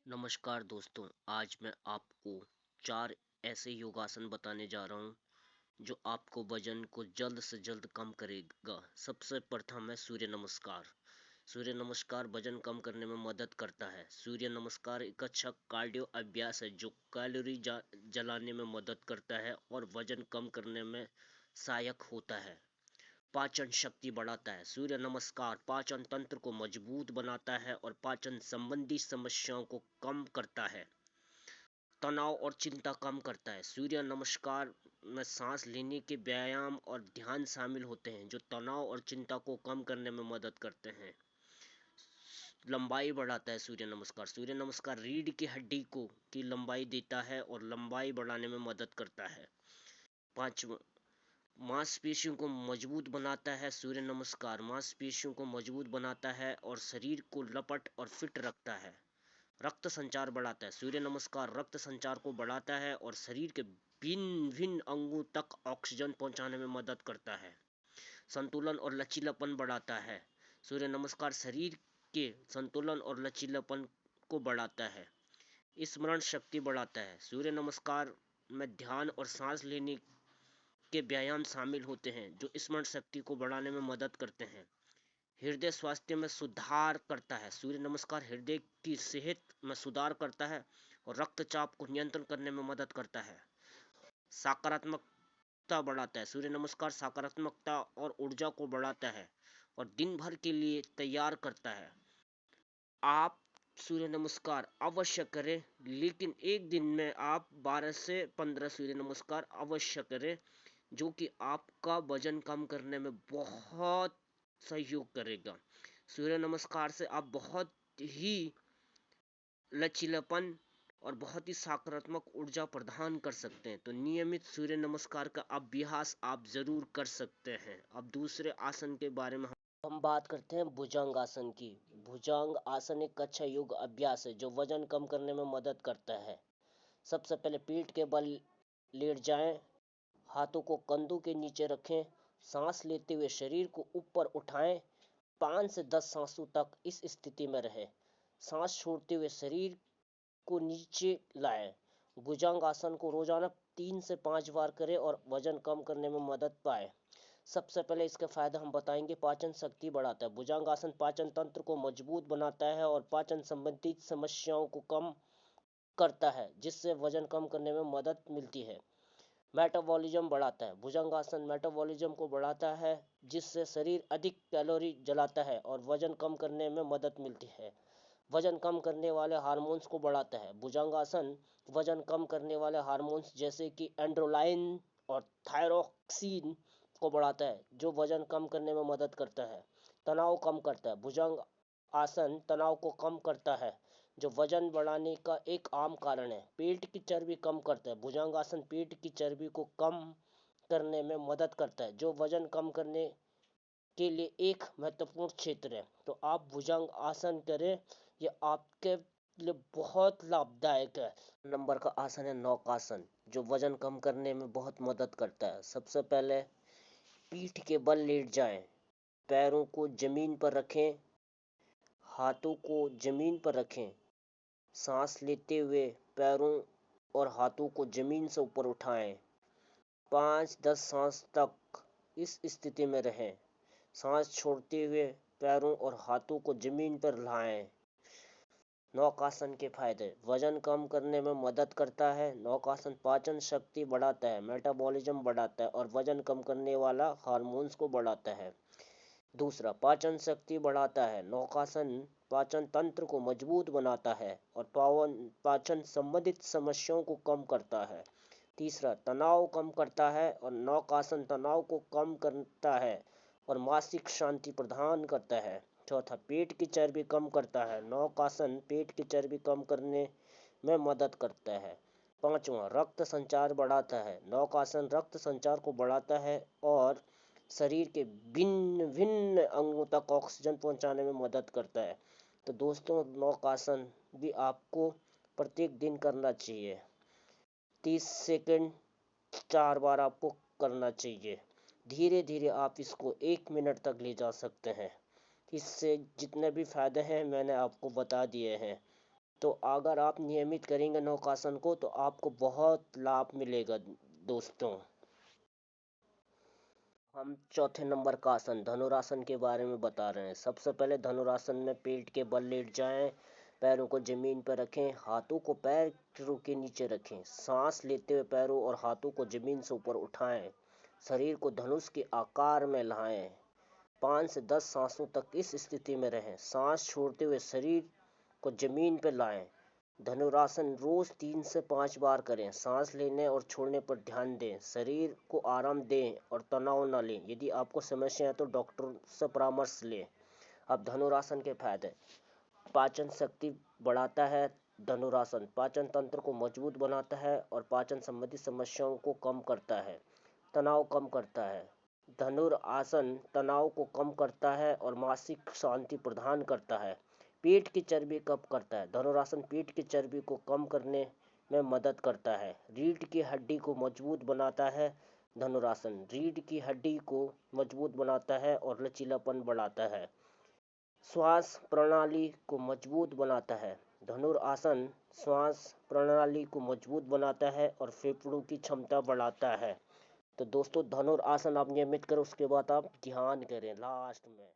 नमस्कार दोस्तों, आज मैं आपको 4 ऐसे योगासन बताने जा रहा हूँ जो आपको वजन को जल्द से जल्द कम करेगा। सबसे प्रथम है सूर्य नमस्कार। सूर्य नमस्कार वजन कम करने में मदद करता है। सूर्य नमस्कार एक अच्छा कार्डियो अभ्यास है जो कैलोरी जलाने में मदद करता है और वजन कम करने में सहायक होता है। पाचन शक्ति बढ़ाता है। सूर्य नमस्कार पाचन तंत्र को मजबूत बनाता है और पाचन संबंधी समस्याओं को कम करता है। तनाव और चिंता कम करता है। सूर्य नमस्कार में सांस लेने के व्यायाम और ध्यान शामिल होते हैं जो तनाव और चिंता को कम करने में मदद करते हैं। लंबाई बढ़ाता है सूर्य नमस्कार। सूर्य नमस्कार रीढ़ की हड्डी को की लंबाई देता है और लंबाई बढ़ाने में मदद करता है। पांचवा, मांसपेशियों को मजबूत बनाता है। सूर्य नमस्कार मांसपेशियों को मजबूत बनाता है और शरीर को लपट और फिट रखता है। रक्त संचार बढ़ाता है। सूर्य नमस्कार रक्त संचार को बढ़ाता है और शरीर के भिन्न भिन्न अंगों तक ऑक्सीजन पहुंचाने में मदद करता है। संतुलन और लचीलापन बढ़ाता है। सूर्य नमस्कार शरीर के संतुलन और लचीलापन को बढ़ाता है। स्मरण शक्ति बढ़ाता है। सूर्य नमस्कार में ध्यान और सांस लेने के व्यायाम शामिल होते हैं जो स्मरण शक्ति को बढ़ाने में मदद करते हैं। हृदय स्वास्थ्य में सुधार करता है। सूर्य नमस्कार हृदय की सेहत में सुधार करता है और रक्तचाप को नियंत्रण करने में मदद करता है। सकारात्मकता बढ़ाता है। सूर्य नमस्कार सकारात्मकता और ऊर्जा को बढ़ाता है और दिन भर के लिए तैयार करता है। आप सूर्य नमस्कार अवश्य करें, लेकिन एक दिन में आप 12 से 15 सूर्य नमस्कार अवश्य करें जो कि आपका वजन कम करने में बहुत सहयोग करेगा। सूर्य नमस्कार से आप बहुत ही लचीलापन और बहुत ही सकारात्मक ऊर्जा प्रदान कर सकते हैं। तो नियमित सूर्य नमस्कार का अभ्यास आप जरूर कर सकते हैं। अब दूसरे आसन के बारे में हम बात करते हैं भुजंग आसन की। भुजंग आसन एक अच्छा योग अभ्यास है जो वजन कम करने में मदद करता है। सबसे पहले पीठ के बल लेट जाएं, हाथों को कंधों के नीचे रखें, सांस लेते हुए शरीर को ऊपर उठाएं, 5 से 10 सांसों तक इस स्थिति में रहें। सांस छोड़ते हुए शरीर को नीचे लाएं। भुजंग आसन को रोजाना 3 से 5 बार करें और वजन कम करने में मदद पाएं। सबसे पहले इसके फायदे हम बताएंगे। पाचन शक्ति बढ़ाता है। भुजंग आसन पाचन तंत्र को मजबूत बनाता है और पाचन संबंधित समस्याओं को कम करता है जिससे वजन कम करने में मदद मिलती है। मेटाबॉलिज्म बढ़ाता है। भुजंगासन मेटाबॉलिज्म को बढ़ाता है जिससे शरीर अधिक कैलोरी जलाता है और वजन कम करने में मदद मिलती है। वजन कम करने वाले हार्मोन्स को बढ़ाता है। भुजंगासन वजन कम करने वाले हार्मोन्स जैसे कि एंड्रोलाइन और थायरोक्सिन को बढ़ाता है जो वजन कम करने में मदद करता है। तनाव कम करता है। भुजंग आसन तनाव को कम करता है जो वजन बढ़ाने का एक आम कारण है। पेट की चर्बी कम करता है। भुजंगासन पेट की चर्बी को कम करने में मदद करता है जो वजन कम करने के लिए एक महत्वपूर्ण क्षेत्र है। तो आप भुजंग आसन करें, यह आपके लिए बहुत लाभदायक है। नंबर का आसन है नौकासन जो वजन कम करने में बहुत मदद करता है। सबसे पहले पीठ के बल लेट जाएं, पैरों को जमीन पर रखें, हाथों को जमीन पर रखें, सांस लेते हुए पैरों और हाथों को जमीन से ऊपर उठाएं। 5-10 सांस तक इस स्थिति में रहें। सांस छोड़ते हुए पैरों और हाथों को जमीन पर लाएं। नौकासन के फायदे। वजन कम करने में मदद करता है। नौकासन पाचन शक्ति बढ़ाता है, मेटाबॉलिज्म बढ़ाता है और वजन कम करने वाला हार्मोन्स को बढ़ाता है। दूसरा, पाचन शक्ति बढ़ाता है। नौकासन पाचन तंत्र को मजबूत बनाता है और पाचन संबंधित समस्याओं को कम करता है। तीसरा, तनाव कम करता है और नौकासन तनाव को कम करता है और मानसिक शांति प्रदान करता है। चौथा, पेट की चर्बी कम करता है। नौकासन पेट की चर्बी कम करने में मदद करता है। पांचवा, रक्त संचार बढ़ाता है। नौकासन रक्त संचार को बढ़ाता है और शरीर के भिन्न भिन्न अंगों तक ऑक्सीजन पहुंचाने में मदद करता है। तो दोस्तों, नौकासन भी आपको प्रत्येक दिन करना चाहिए। 30 सेकंड 4 बार आपको करना चाहिए। धीरे धीरे आप इसको 1 मिनट तक ले जा सकते हैं। इससे जितने भी फायदे हैं मैंने आपको बता दिए हैं। तो अगर आप नियमित करेंगे नौकासन को तो आपको बहुत लाभ मिलेगा दोस्तों। हम चौथे नंबर का आसन धनुरासन के बारे में बता रहे हैं। सबसे पहले धनुरासन में पेट के बल लेट जाएं, पैरों को जमीन पर रखें, हाथों को पैरों के नीचे रखें, सांस लेते हुए पैरों और हाथों को जमीन से ऊपर उठाएं, शरीर को धनुष के आकार में लाएं, 5 से 10 सांसों तक इस स्थिति में रहें, सांस छोड़ते हुए शरीर को जमीन पर लाएं। धनुरासन रोज 3 से 5 बार करें, सांस लेने और छोड़ने पर ध्यान दें, शरीर को आराम दें और तनाव न लें। यदि आपको समस्या है तो डॉक्टर से परामर्श लें। अब धनुरासन के फायदे। पाचन शक्ति बढ़ाता है। धनुरासन पाचन तंत्र को मजबूत बनाता है और पाचन संबंधी समस्याओं को कम करता है, तनाव कम करता है। धनुरासन तनाव को कम करता है और मानसिक शांति प्रदान करता है। पेट की चर्बी कम करता है। धनुरासन पेट की चर्बी को कम करने में मदद करता है। रीढ़ की हड्डी को मजबूत बनाता है। धनुरासन रीढ़ की हड्डी को मजबूत बनाता है और लचीलापन बढ़ाता है। श्वास प्रणाली को मजबूत बनाता है। धनुरासन श्वास प्रणाली को मजबूत बनाता है और फेफड़ों की क्षमता बढ़ाता है। तो दोस्तों धनुरासन आप नियमित करें, उसके बाद आप ध्यान करें लास्ट में।